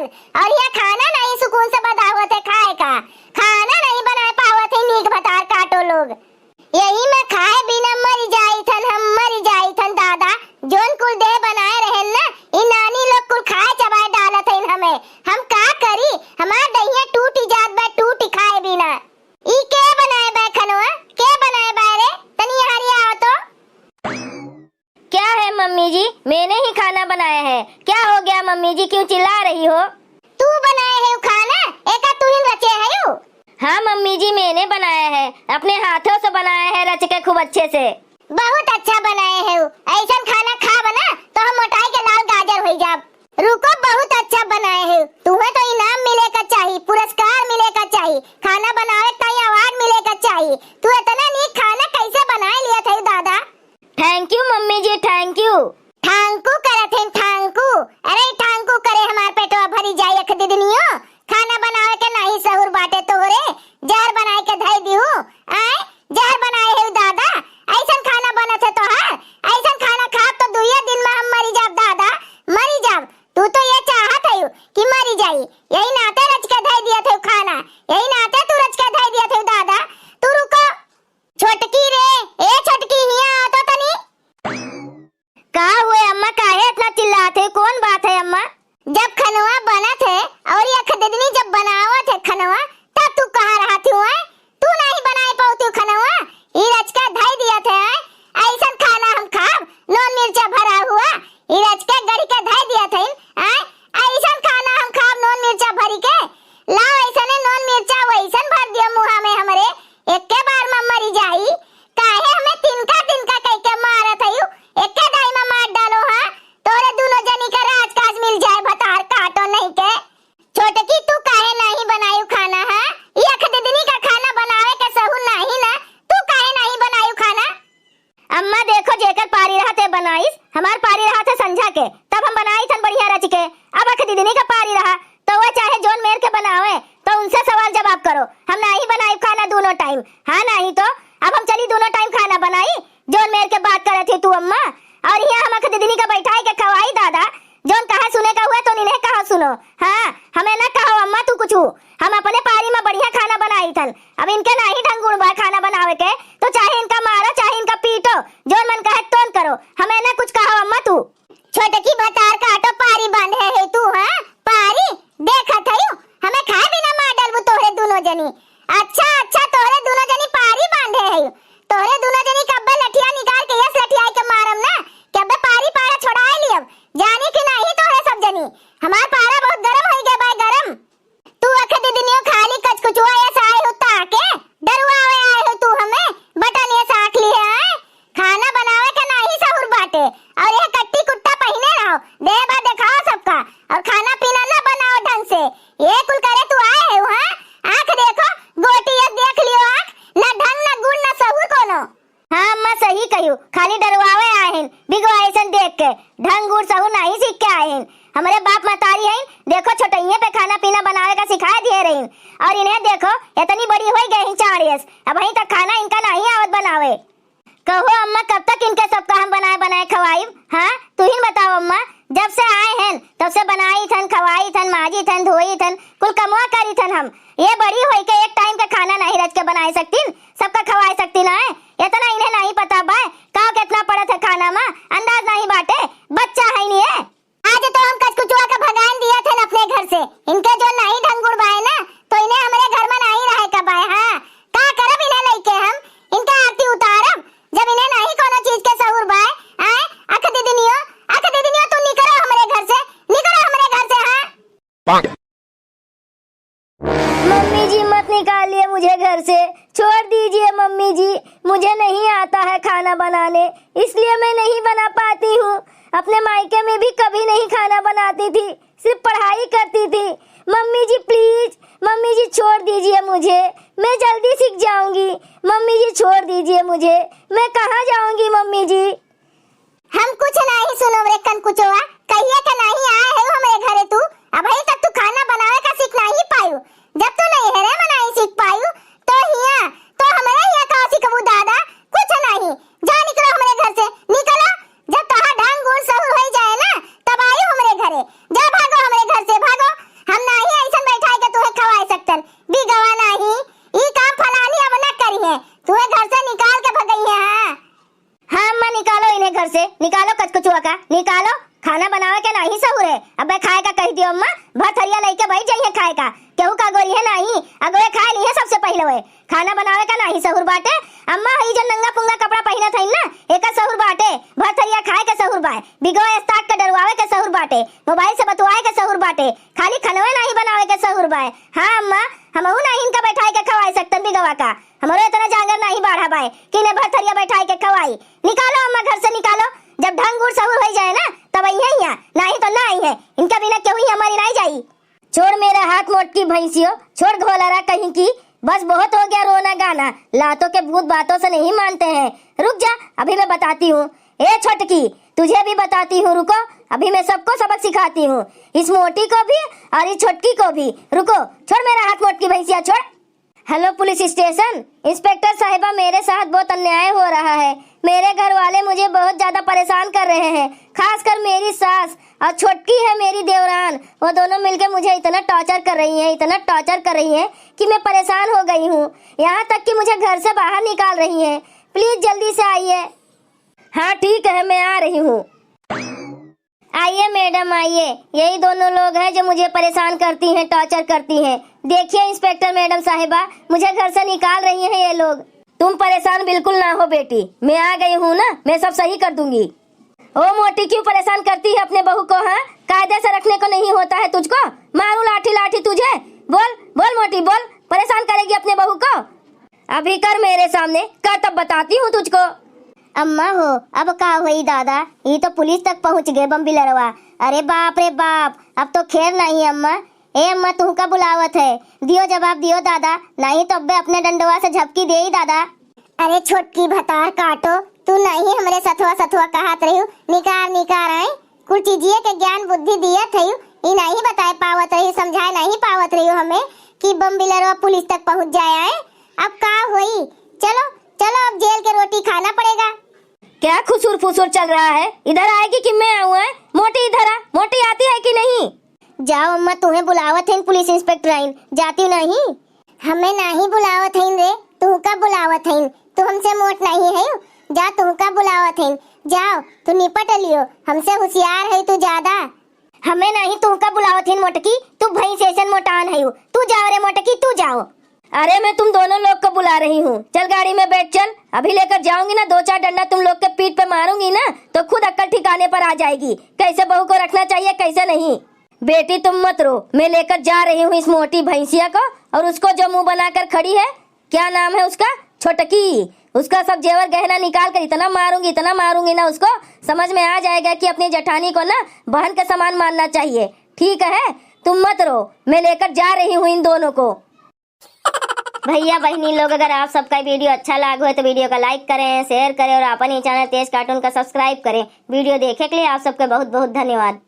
हन और यहाँ खाना नहीं सुकून से बतावत है खाए का, खाना नहीं बना पावत है नीक भतार काटो लोग। यही में खाए बिना मर जाई थन, हम मर जाई थन दादा। जोन कुल दे बनाए रहे ना इन नानी लोग कुल खाए चबाए डालत है हमें, हम का करी, हमार दहिया टूटी जात बा टूटी खाए बिना। ई के बनाए बा खनवा, के बनाए बा रे, तनी हरी आओ तो। क्या है मम्मी जी, मैंने ही खाना बनाया है। क्या हो गया मम्मी जी, क्यों चिल्ला रही हो? तू बनाए है खाना, एका तू ही रचे है यू? हाँ मम्मी जी, मैंने बनाया है, अपने हाथों से बनाया है, रच के खूब अच्छे से। बहुत अच्छा बनाए है, ऐसा खाना खा बना तो हम मोटाई के लाल गाजर हो जाब। रुको, बहुत अच्छा बनाए है, तुम्हें तो इनाम मिलेगा चाहिए, पुरस्कार मिलेगा चाहिए, खाना बनावे का अवार्ड मिलेगा चाहिए। तू इतना नीक खाना कैसे बनाए लिया था दादा? Thank you mummy ji, thank you. Thank you करत है ठांकू, अरे ठांकू करे हमार पेटवा भरी जाए अख दिदनियो। खाना बनावे के नहीं सहूर बाटे तोहरे, जहर बनाए के धई दिहु। आए जहर बनाए है दादा, ऐसन खाना बनत है तोहार, ऐसन खाना खाब तो दुइये दिन में हम मरी जाब दादा, मरी जाब। तू तो ये चाहत है कि मरी जाई, यही नाते रच के धई दिया थे खाना, यही नाते तू रच के धई दिया थे दादा। तू रुको छोटकी रे, ए छोटकी हिया तो तनी। का हुए अम्मा, काहे इतना चिल्लाते, कौन बात है अम्मा? जब खनवा बना थे और ये खददनी जब बनावत है खनवा, तब तू कहाँ रहा थी? तू नहीं बनाए पाती खनवा, ये रच के धई दिया थे। ऐसा खाना हम खाब, नॉन मिर्चा भरा हुआ, ये रच के गड़ी के धई दिया थे। ऐसा खाना हम खाब नॉन मिर्चा भरी के, लाओ ऐसा नॉन मिर्चा वैसा भर दियो मुहा में हमरे, एक के बार में मरी जाई। काहे हमें तिनका तिनका कह के मारत है, एक के दाई में मार डालो। हां तोरे दोनों जनी का राजकाज मिल जाए, भतार काटो नहीं के। छोटकी तू काहे नहीं बनायू खाना? है ये खददनी का खाना बनावे के सहू नहीं ना, तू काहे नहीं बनायू खाना? अम्मा देखो, जेकर पारी रहा थे बनाईस, हमार पारी रहा था संझा के, तब हम बनाई थन बढ़िया रच के। अब अख दीदी का पारी रहा तो वो चाहे जोन मेर के बनावे, तो उनसे सवाल जवाब करो। हम नहीं बनाई खाना दोनों टाइम, हाँ नहीं तो अब हम चली दोनों टाइम खाना बनाई, जोन मेर के बात करे थी तू अम्मा। और यहाँ हम अख दीदी का बैठाई के खवाई दादा, जोन कहा सुने का हुआ तो इन्हें कहा सुनो। हाँ हमें ना कहो अम्मा तू कुछ, हम अपने पारी में बढ़िया खाना बनाई थन। अब इनके नहीं ढंग गुण बा खाना बनावे के, तो चाहे इनका मारो चाहे इनका पीटो, जोन मन कहे तोन करो, हमें ना कुछ कहो अम्मा तू। छोटकी भतार काटो पारी बांधे है तू? हां पारी देखत है, हमें खाए बिना मार डालबू तोहरे दोनों जनी। अच्छा अच्छा तोहरे दोनों जनी पारी बांधे है, तोहरे दोनों जनी कब्बे लठिया निकाल के यस लठिया के मारम ना, कब्बे पारी पारा छोड़ाए लियब, जानी कि नहीं तोहरे सब जनी। हमार पारा बहुत गरम हो गया बा, गरम। तू अख दिदनियो खाली कचकुचुआ ये साए हो ताके डरवावे आए हो तू हमें, बटन ये साख ली है। खाना बनावे के नहीं सहूर बाटे, और ये कट्टी कुट्टा पहने रहो, दे बा दिखाओ सबका, और खाना पीना ना बनाओ ढंग से। ये कुल करे तू आए हो? हां आंख देखो, गोटी ये देख लियो, आंख ना ढंग ना गुण ना सहूर कोनो। हाँ अम्मा सही कहियो, खाली डरवावे आए हैं, बिगवाइसन देख के, ढंग गुण सहू नहीं सीख के आए हैं। हमारे बाप मतारी हैं, देखो छोटइये पे खाना पीना बनावे का सिखा दिए रही, और इन्हें देखो इतनी बड़ी हो गई चाड़ियस, अब वहीं तक खाना इनका नहीं आवत बनावे। कहो अम्मा कब तक इनके सबका हम बनाए बनाए खवाई? हाँ तू ही बताओ अम्मा, जब से आए हैं तब से बनाई थन, खवाई थन, माजी थन, धोई थन, कुल कमवा करी थन हम। ये बड़ी होई के एक टाइम का खाना नहीं रच के बनाई सकती, सबका खवाई सकती ना है, इतना इन्हें नहीं पता बा का कितना पड़त है खाना में, अंदाज नहीं बाटे, बच्चा है नहीं है। आज तो हम कचकुचुआ का भगान दिया थे अपने घर से, इनके जो नहीं ढंग गुण बाए ना, तो इन्हें हमारे घर में नहीं रहे का बाए। हां का करब इन्हें लेके हम, इनका आरती उतारब, जब इन्हें नहीं कोनो चीज के सहूर बाए। आए अख दीदनियो तू निकलो हमारे घर से, निकलो हमारे घर से। हां मम्मी जी मत निकालिए मुझे घर से, छोड़ दीजिए मम्मी जी, मुझे नहीं आता है खाना बनाने, इसलिए मैं नहीं बना पाती हूँ। अपने मायके में भी कभी नहीं खाना बनाती थी, सिर्फ पढ़ाई करती थी। मम्मी जी प्लीज, मम्मी जी छोड़ दीजिए मुझे, मैं जल्दी सीख जाऊंगी। मम्मी जी छोड़ दीजिए मुझे, मैं कहाँ जाऊंगी मम्मी जी? हम कुछ नहीं सुनो रे कनकुचुआ, कहिए के नहीं आए है हमारे घरे तू, अभी तक तू खाना बनावे का सीख नहीं पायू। जब तू नहीं है रे बनाई सीख पायू, तो हिया तो हमारे हिया का सीखबू दादा, कुछ नहीं। जा निकलो हमारे घर से, निकलो, जब तोहार ढंग गुण सहूर हो जाए ना तब आयु हमारे घरे। जा भागो हमारे घर से, भागो भथरिया लेके भाई जाइए खाए का केहू का गोरी है नहीं अगोए खाए नहीं है सबसे पहले वे खाना बनावे का नहीं सहूर बाटे अम्मा हई जो नंगा पुंगा कपड़ा पहना था ना एका सहूर बाटे भथरिया खाए के सहूर बाटे बिगोए स्टार्ट के डरवावे के सहूर बाटे मोबाइल से बतवाए के सहूर बाटे खाली खनवे नहीं बनावे के सहूर बाटे। हाँ अम्मा हमहू नहीं इनका बैठाए के खवाए सकतन बिगवा का हमारे इतना जांगर नहीं बढ़ा बाए कि इन्हें भथरिया बैठाए के खवाई। निकालो अम्मा घर से निकालो जब ढंग गुड़ सहूर हो जाए ना तब यही है नहीं तो ना ही है इनका बिना क्यों ही हमारी नहीं जाई। छोड़ मेरा हाथ मोटकी भैंसियो छोड़ घोलरा कहीं की बस बहुत हो गया रोना गाना लातों के भूत बातों से नहीं मानते हैं। रुक जा अभी मैं बताती हूँ ए छोटकी तुझे भी बताती हूँ रुको अभी मैं सबको सबक सिखाती हूँ इस मोटी को भी और इस छोटकी को भी। रुको छोड़ मेरा हाथ मोटकी भैंसिया छोड़। हेलो पुलिस स्टेशन इंस्पेक्टर साहिबा मेरे साथ बहुत अन्याय हो रहा है मेरे घर वाले मुझे बहुत ज्यादा परेशान कर रहे हैं खासकर मेरी सास और छोटकी है मेरी देवरान वो दोनों मिलकर मुझे इतना टॉर्चर कर रही हैं कि मैं परेशान हो गई हूँ यहाँ तक कि मुझे घर से बाहर निकाल रही हैं। प्लीज जल्दी से आइए। हाँ ठीक है मैं आ रही हूँ। आइए मैडम आइए यही दोनों लोग हैं जो मुझे परेशान करती हैं टॉर्चर करती हैं। देखिए इंस्पेक्टर मैडम साहिबा मुझे घर से निकाल रही हैं ये लोग। तुम परेशान बिल्कुल ना हो बेटी मैं आ गई हूँ ना मैं सब सही कर दूंगी। ओ मोटी क्यों परेशान करती है अपने बहू को? हाँ कायदे से रखने को नहीं होता है तुझको? मारू लाठी लाठी तुझे। बोल बोल मोटी बोल परेशान करेगी अपने बहू को? अभी कर मेरे सामने कर तब बताती हूँ तुझको। अम्मा हो अब का हुई दादा ये तो पुलिस तक पहुँच गए बम्बी लड़वा। अरे बाप रे बाप अब तो खैर नहीं अम्मा। ए अम्मा तू का बुलावत है दियो जवाब दियो दादा नहीं तो अब अपने डंडवा से झपकी दे ही दादा। अरे छोटकी भतार काटो तू नहीं हमरे सथवा सथवा कहत रही निकार आए कुछ चीजिए के ज्ञान बुद्धि दिया थी ये नहीं बताए पावत रही समझाए नहीं पावत रही हमें कि बम्बिलरवा पुलिस तक पहुंच जाए आए। अब का हुई चलो चलो अब जेल के रोटी खाना पड़ेगा। क्या खुसुर फुसुर चल रहा है? इधर आएगी कि मैं आऊँ? मोटी इधर आ मोटी आती है कि नहीं? जाओ अम्मा तुम्हें बुलावत है पुलिस इंस्पेक्टर आइन जाती नहीं? हमें नहीं बुलावत है रे तू का बुलावत है तू हमसे मोट नहीं है जा तू का बुलावत है जाओ तू निपट लियो हमसे होशियार है तू ज्यादा। हमें नहीं तू का बुलावत है मोटकी तू भई सेशन मोटान है तू जाओ रे मोटकी तू जाओ। अरे मैं तुम दोनों लोग को बुला रही हूँ चल गाड़ी में बैठ चल अभी लेकर जाऊंगी ना 2-4 डंडा तुम लोग के पीठ पे मारूंगी ना तो खुद अक्ल ठिकाने पर आ जाएगी कैसे बहू को रखना चाहिए कैसे नहीं। बेटी तुम मत रो मैं लेकर जा रही हूँ इस मोटी भैंसिया को और उसको जो मुंह बनाकर खड़ी है क्या नाम है उसका छोटकी उसका सब जेवर गहना निकाल कर इतना मारूंगी ना उसको समझ में आ जाएगा कि अपनी जेठानी को ना बहन के समान मानना चाहिए। ठीक है तुम मत रो मैं लेकर जा रही हूँ इन दोनों को। भैया बहनी लोग अगर आप सबका वीडियो अच्छा लगा हो तो वीडियो का लाइक करें शेयर करें और अपन ही चैनल तेज कार्टून का सब्सक्राइब करें। वीडियो देखने के लिए आप सबका बहुत बहुत धन्यवाद।